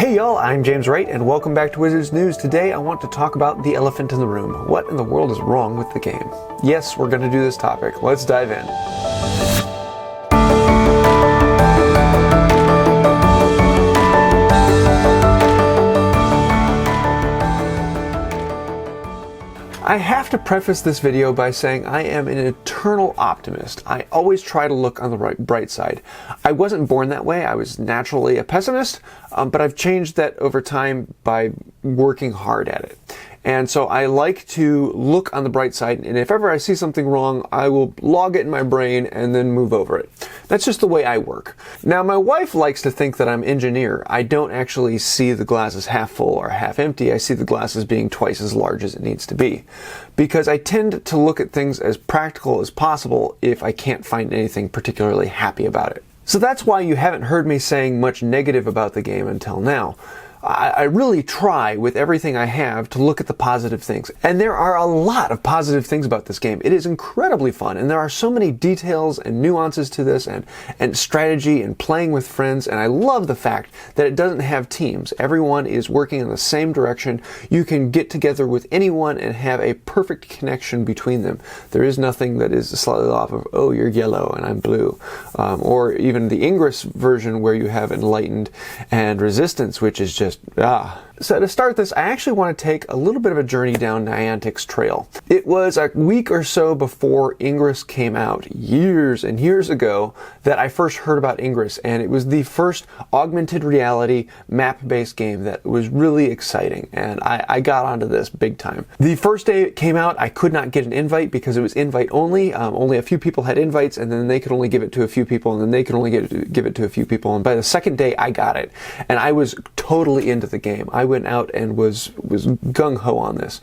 Hey y'all, I'm JamesWright and welcome back to Wizards News. Today I want to talk about the elephant in the room. What in the world is wrong with the game? Yes, we're going to do this topic. Let's dive in. I have to preface this video by saying I am an eternal optimist. I always try to look on the bright side. I wasn't born that way. I was naturally a pessimist, but I've changed that over time by working hard at it. And so I like to look on the bright side, and if ever I see something wrong, I will log it in my brain and then move over it. That's just the way I work. Now, my wife likes to think that I'm an engineer. I don't actually see the glass as half full or half empty. I see the glass as being twice as large as it needs to be. Because I tend to look at things as practical as possible if I can't find anything particularly happy about it. So that's why you haven't heard me saying much negative about the game until now. I really try with everything I have to look at the positive things. And there are a lot of positive things about this game. It is incredibly fun, and there are so many details and nuances to this, and strategy and playing with friends, and I love the fact that it doesn't have teams. Everyone is working in the same direction. You can get together with anyone and have a perfect connection between them. There is nothing that is slightly off of, oh, you're yellow and I'm blue. Or even the Ingress version where you have Enlightened and Resistance, which is just So to start this, I actually want to take a little bit of a journey down Niantic's trail. It was a week or so before Ingress came out, years and years ago, that I first heard about Ingress, and it was the first augmented reality map-based game that was really exciting, and I got onto this big time. The first day it came out, I could not get an invite because it was invite only. Only a few people had invites, and then they could only give it to a few people, and then they could only give it to a few people, and by the second day I got it, and I was totally into the game. I went out and was gung-ho on this.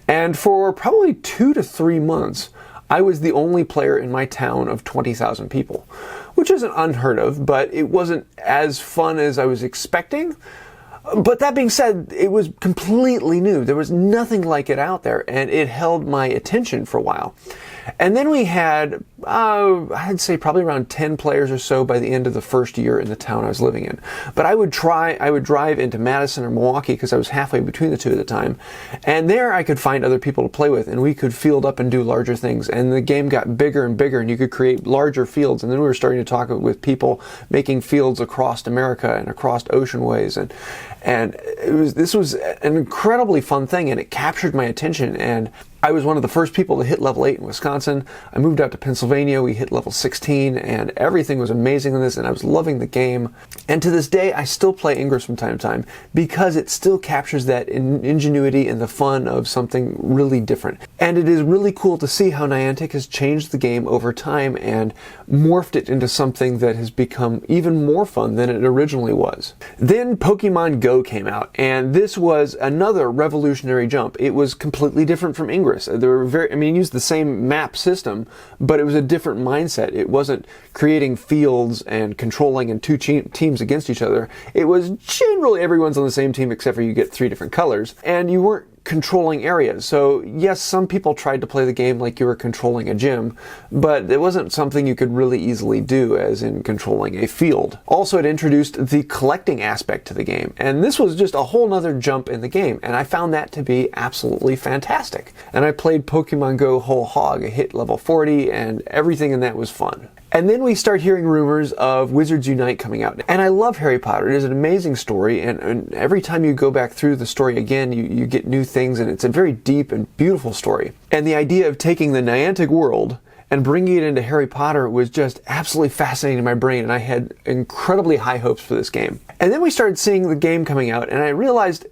And for probably 2 to 3 months, I was the only player in my town of 20,000 people, which isn't unheard of, but it wasn't as fun as I was expecting. But that being said, it was completely new. There was nothing like it out there, and it held my attention for a while. And then we had, I'd say probably around 10 players or so by the end of the first year in the town I was living in. But I would drive into Madison or Milwaukee because I was halfway between the two at the time. And there I could find other people to play with, and we could field up and do larger things. And the game got bigger and bigger, and you could create larger fields. And then we were starting to talk with people making fields across America and across oceanways. And this was an incredibly fun thing, and it captured my attention. And I was one of the first people to hit level 8 in Wisconsin. I moved out to Pennsylvania, we hit level 16, and everything was amazing in this, and I was loving the game. And to this day, I still play Ingress from time to time because it still captures that ingenuity and the fun of something really different. And it is really cool to see how Niantic has changed the game over time and morphed it into something that has become even more fun than it originally was. Then Pokémon GO came out, and this was another revolutionary jump. It was completely different from Ingress. They were it used the same map system, but it was a different mindset. It wasn't creating fields and controlling in two teams against each other. It was generally everyone's on the same team except for you get 3 different colors, and you weren't controlling areas. So yes, some people tried to play the game like you were controlling a gym, but it wasn't something you could really easily do as in controlling a field. Also, it introduced the collecting aspect to the game, and this was just a whole nother jump in the game, and I found that to be absolutely fantastic. And I played Pokemon Go whole hog. I hit level 40, and everything in that was fun. And then we start hearing rumors of Wizards Unite coming out. And I love Harry Potter. It is an amazing story, and every time you go back through the story again, you get new things, and it's a very deep and beautiful story. And the idea of taking the Niantic world and bringing it into Harry Potter was just absolutely fascinating in my brain, and I had incredibly high hopes for this game. And then we started seeing the game coming out, and I realized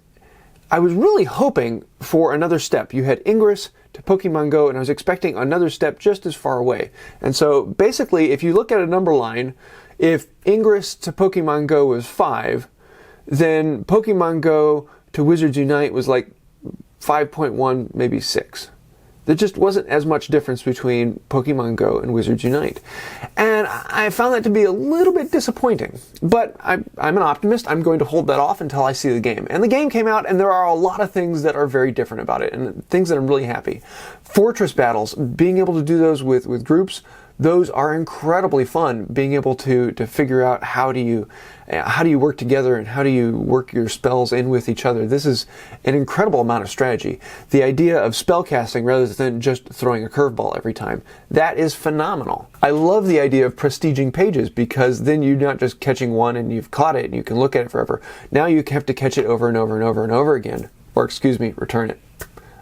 I was really hoping for another step. You had Ingress to Pokemon Go, and I was expecting another step just as far away. And so basically, if you look at a number line, if Ingress to Pokemon Go was 5, then Pokemon Go to Wizards Unite was like 5.1, maybe 6. There just wasn't as much difference between Pokemon Go and Wizards Unite. And I found that to be a little bit disappointing. But I'm an optimist. I'm going to hold that off until I see the game. And the game came out, and there are a lot of things that are very different about it, and things that I'm really happy. Fortress battles, being able to do those with groups, those are incredibly fun. Being able to figure out how do you work together and how do you work your spells in with each other. This is an incredible amount of strategy. The idea of spellcasting rather than just throwing a curveball every time, that is phenomenal. I love the idea of prestiging pages, because then you're not just catching one and you've caught it and you can look at it forever. Now you have to catch it over and over and over and over again. Or excuse me, return it.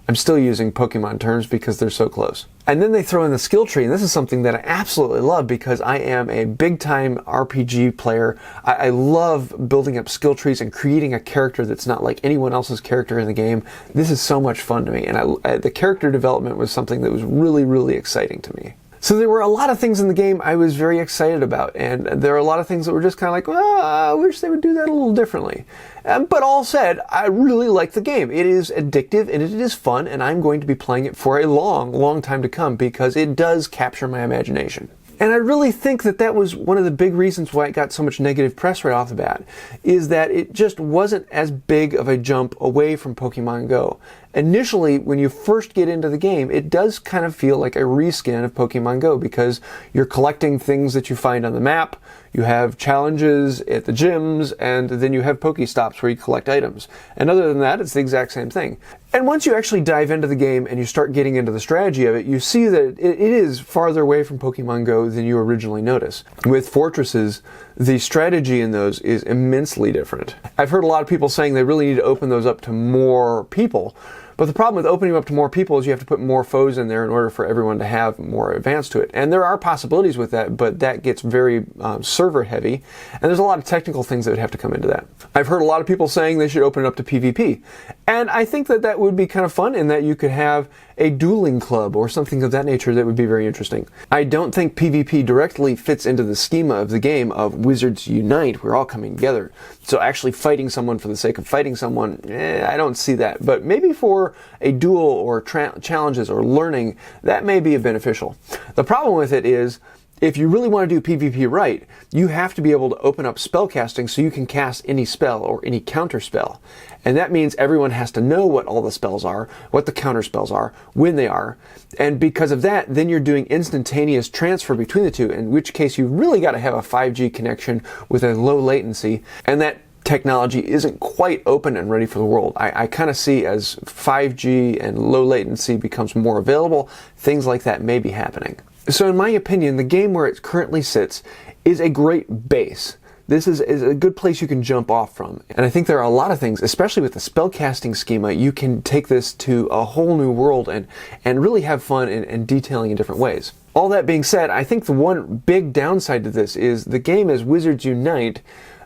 I'm still using Pokemon terms because they're so close. And then they throw in the skill tree, and this is something that I absolutely love because I am a big-time RPG player. I love building up skill trees and creating a character that's not like anyone else's character in the game. This is so much fun to me, and the character development was something that was really, really exciting to me. So there were a lot of things in the game I was very excited about, and there are a lot of things that were just kind of like, well, I wish they would do that a little differently. But all said, I really like the game. It is addictive and it is fun, and I'm going to be playing it for a long, long time to come because it does capture my imagination. And I really think that that was one of the big reasons why it got so much negative press right off the bat, is that it just wasn't as big of a jump away from Pokemon Go. Initially, when you first get into the game, it does kind of feel like a reskin of Pokemon Go because you're collecting things that you find on the map, you have challenges at the gyms, and then you have Pokestops where you collect items. And other than that, it's the exact same thing. And once you actually dive into the game and you start getting into the strategy of it, you see that it is farther away from Pokemon Go than you originally notice. With fortresses, the strategy in those is immensely different. I've heard a lot of people saying they really need to open those up to more people. But the problem with opening up to more people is you have to put more foes in there in order for everyone to have more advance to it. And there are possibilities with that, but that gets very server heavy. And there's a lot of technical things that would have to come into that. I've heard a lot of people saying they should open it up to PvP. And I think that that would be kind of fun in that you could have a dueling club or something of that nature that would be very interesting. I don't think PvP directly fits into the schema of the game of Wizards Unite. We're all coming together. So actually fighting someone for the sake of fighting someone, I don't see that. But maybe for a duel or challenges or learning, that may be beneficial. The problem with it is, if you really want to do PvP right, you have to be able to open up spellcasting so you can cast any spell or any counter spell. And that means everyone has to know what all the spells are, what the counter spells are, when they are. And because of that, then you're doing instantaneous transfer between the two, in which case you really got to have a 5G connection with a low latency. And that technology isn't quite open and ready for the world. I kind of see as 5G and low latency becomes more available, things like that may be happening. So in my opinion, the game where it currently sits is a great base. This is a good place you can jump off from. And I think there are a lot of things, especially with the spellcasting schema, you can take this to a whole new world and really have fun and detailing in different ways. All that being said, I think the one big downside to this is the game is Wizards Unite,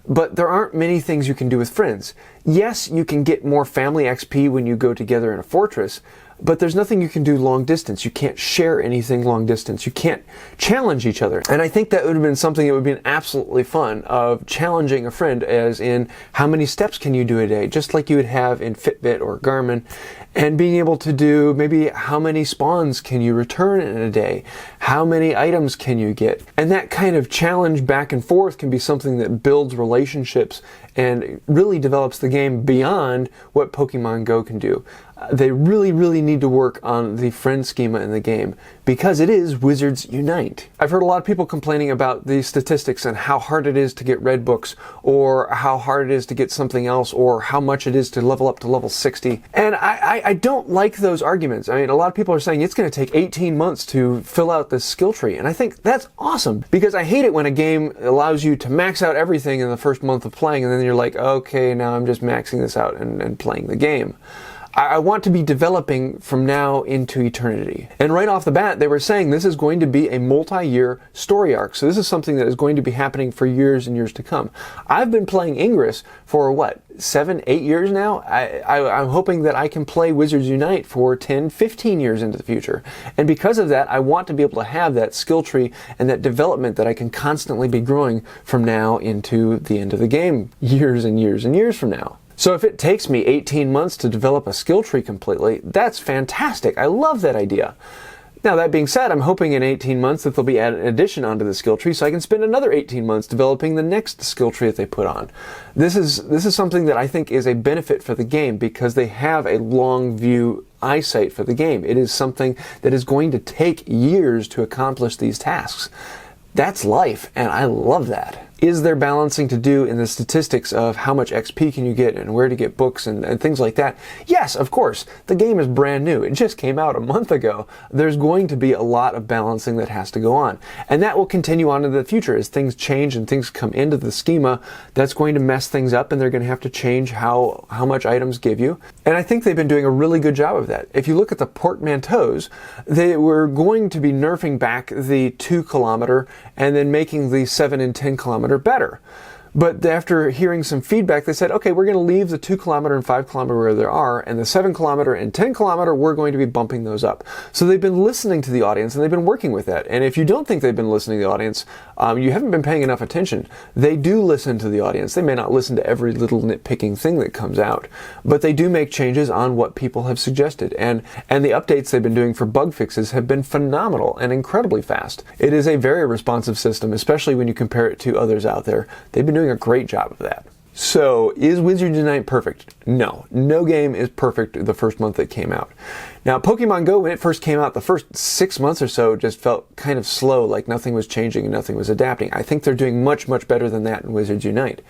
but there aren't many things you can do with friends. Yes, you can get more family XP when you go together in a fortress, but there's nothing you can do long distance. You can't share anything long distance. You can't challenge each other. And I think that would have been something that would have been absolutely fun, of challenging a friend, as in how many steps can you do a day, just like you would have in Fitbit or Garmin, and being able to do maybe how many spawns can you return in a day, how many items can you get. And that kind of challenge back and forth can be something that builds relationships and really develops the game beyond what Pokemon Go can do. They really, really need to work on the friend schema in the game because it is Wizards Unite. I've heard a lot of people complaining about the statistics and how hard it is to get red books, or how hard it is to get something else, or how much it is to level up to level 60. And I don't like those arguments. I mean, a lot of people are saying it's going to take 18 months to fill out this skill tree. And I think that's awesome, because I hate it when a game allows you to max out everything in the first month of playing, and then you're like, okay, now I'm just maxing this out and playing the game. I want to be developing from now into eternity. And right off the bat, they were saying this is going to be a multi-year story arc. So this is something that is going to be happening for years and years to come. I've been playing Ingress for, 7, 8 years now? I'm hoping that I can play Wizards Unite for 10, 15 years into the future. And because of that, I want to be able to have that skill tree and that development that I can constantly be growing from now into the end of the game, years and years and years from now. So if it takes me 18 months to develop a skill tree completely, that's fantastic. I love that idea. Now, that being said, I'm hoping in 18 months that there'll be an addition onto the skill tree so I can spend another 18 months developing the next skill tree that they put on. This is something that I think is a benefit for the game because they have a long view eyesight for the game. It is something that is going to take years to accomplish these tasks. That's life, and I love that. Is there balancing to do in the statistics of how much XP can you get and where to get books and things like that? Yes, of course. The game is brand new. It just came out a month ago. There's going to be a lot of balancing that has to go on. And that will continue on into the future as things change and things come into the schema. That's going to mess things up, and they're going to have to change how much items give you. And I think they've been doing a really good job of that. If you look at the portmanteaus, they were going to be nerfing back the 2 kilometer and then making the 7 and 10 kilometer better. But after hearing some feedback, they said, okay, we're going to leave the 2 kilometer and 5 kilometer where there are, and the 7 kilometer and 10 kilometer, we're going to be bumping those up. So they've been listening to the audience, and they've been working with that. And if you don't think they've been listening to the audience, you haven't been paying enough attention. They do listen to the audience. They may not listen to every little nitpicking thing that comes out, but they do make changes on what people have suggested. And the updates they've been doing for bug fixes have been phenomenal and incredibly fast. It is a very responsive system, especially when you compare it to others out there. They've been doing a great job of that. So, is Wizards Unite perfect? No. No game is perfect the first month it came out. Now, Pokemon Go, when it first came out, the first 6 months or so just felt kind of slow, like nothing was changing and nothing was adapting. I think they're doing much, much better than that in Wizards Unite.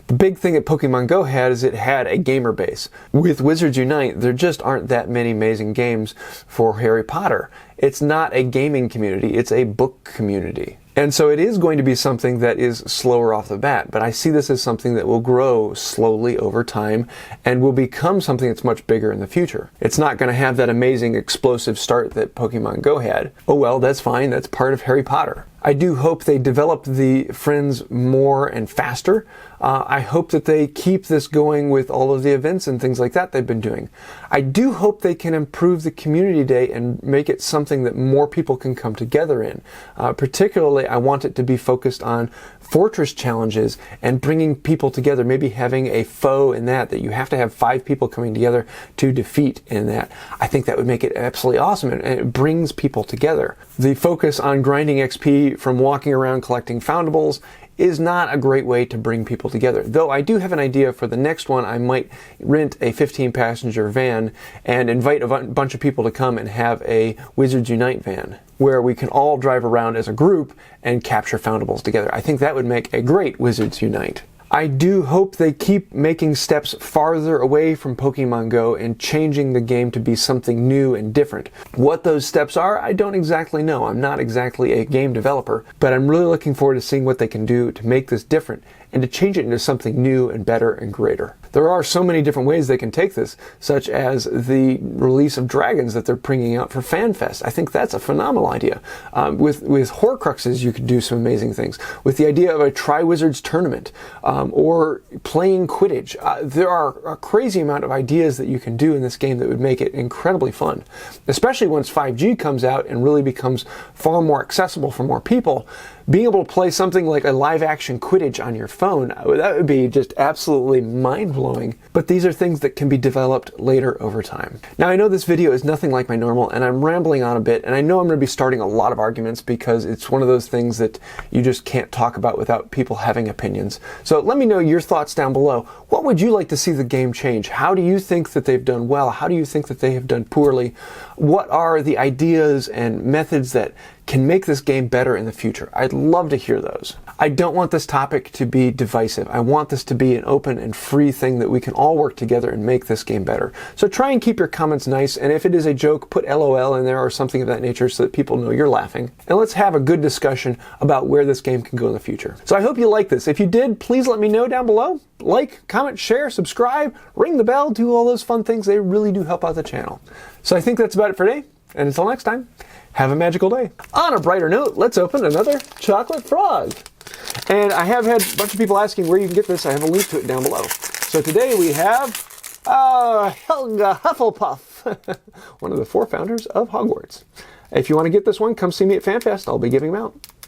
The big thing that Pokemon Go had is it had a gamer base. With Wizards Unite, there just aren't that many amazing games for Harry Potter. It's not a gaming community, it's a book community. And so it is going to be something that is slower off the bat, but I see this as something that will grow slowly over time and will become something that's much bigger in the future. It's not going to have that amazing explosive start that Pokemon Go had. Oh well, that's fine, that's part of Harry Potter. I do hope they develop the friends more and faster. I hope that they keep this going with all of the events and things like that they've been doing. I do hope they can improve the community day and make it something that more people can come together in. Particularly, I want it to be focused on fortress challenges and bringing people together, maybe having a foe in that you have to have 5 people coming together to defeat in that. I think that would make it absolutely awesome, and it brings people together. The focus on grinding XP from walking around collecting foundables is not a great way to bring people together. Though I do have an idea for the next one. I might rent a 15-passenger van and invite a bunch of people to come and have a Wizards Unite van where we can all drive around as a group and capture foundables together. I think that would make a great Wizards Unite. I do hope they keep making steps farther away from Pokemon Go and changing the game to be something new and different. What those steps are, I don't exactly know. I'm not exactly a game developer, but I'm really looking forward to seeing what they can do to make this different and to change it into something new and better and greater. There are so many different ways they can take this, such as the release of dragons that they're bringing out for FanFest. I think that's a phenomenal idea. With Horcruxes, you could do some amazing things. With the idea of a Tri-Wizards tournament, or playing Quidditch. There are a crazy amount of ideas that you can do in this game that would make it incredibly fun. Especially once 5G comes out and really becomes far more accessible for more people. Being able to play something like a live-action Quidditch on your phone, that would be just absolutely mind-blowing. But these are things that can be developed later over time. Now, I know this video is nothing like my normal, and I'm rambling on a bit, and I know I'm going to be starting a lot of arguments because it's one of those things that you just can't talk about without people having opinions. So let me know your thoughts down below. What would you like to see the game change? How do you think that they've done well? How do you think that they have done poorly? What are the ideas and methods that can make this game better in the future? I'd love to hear those. I don't want this topic to be divisive. I want this to be an open and free thing that we can all work together and make this game better. So try and keep your comments nice, and if it is a joke, put LOL in there or something of that nature so that people know you're laughing. And let's have a good discussion about where this game can go in the future. So I hope you like this. If you did, please let me know down below. Like, comment, share, subscribe, ring the bell, do all those fun things. They really do help out the channel. So I think that's about it for today, and until next time, have a magical day. On a brighter note, let's open another chocolate frog. And I have had a bunch of people asking where you can get this. I have a link to it down below. So today we have Helga Hufflepuff, one of the 4 founders of Hogwarts. If you want to get this one, come see me at FanFest. I'll be giving them out.